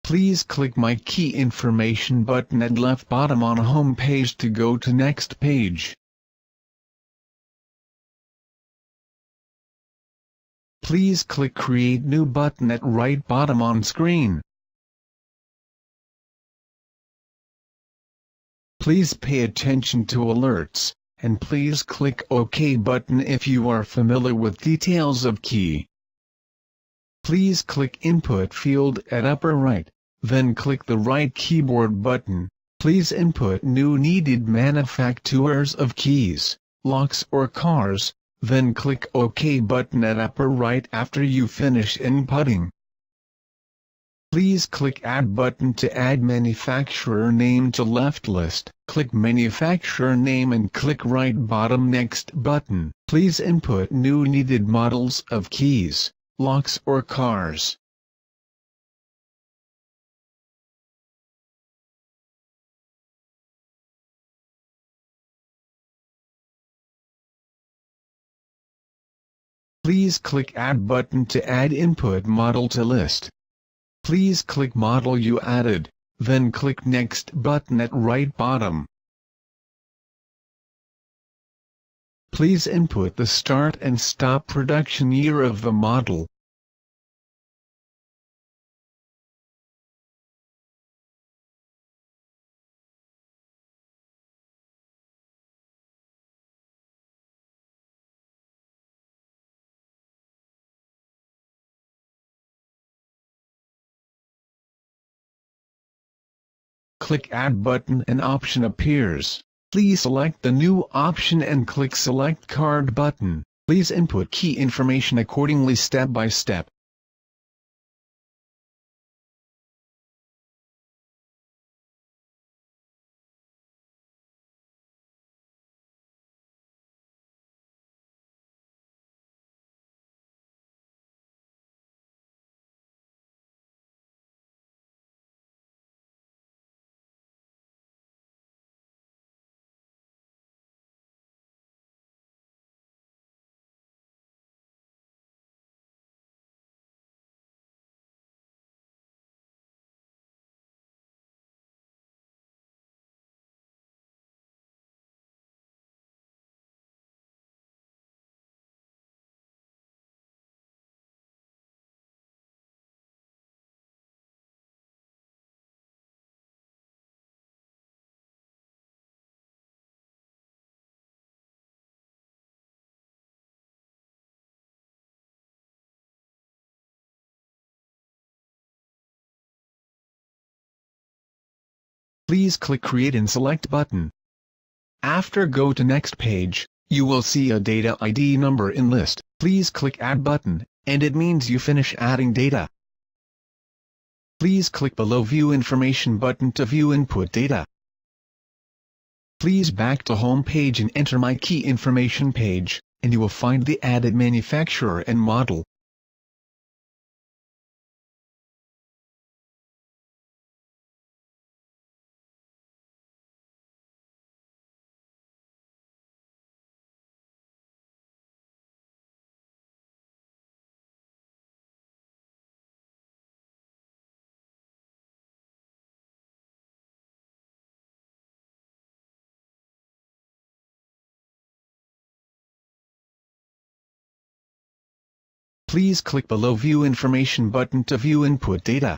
Please click My Key Information button at left bottom on home page to go to next page. Please click Create New button at right bottom on screen. Please pay attention to alerts, and please click OK button if you are familiar with details of key. Please click Input field at upper right, then click the right keyboard button. Please input new needed manufacturers of keys, locks or cars, then click OK button at upper right after you finish inputting. Please click Add button to add manufacturer name to left list. Click manufacturer name and click right bottom Next button. Please input new needed models of keys, locks or cars. Please click Add button to add input model to list. Please click model you added, then click Next button at right bottom. Please input the start and stop production year of the model. Click Add button and option appears. Please select the new option and click Select Card button. Please input key information accordingly step by step. Please click Create and Select button. After go to next page, you will see a data ID number in list. Please click Add button, and it means you finish adding data. Please click below View Information button to view input data. Please back to home page and enter My Key Information page, and you will find the added manufacturer and model. Please click below View Information button to view input data.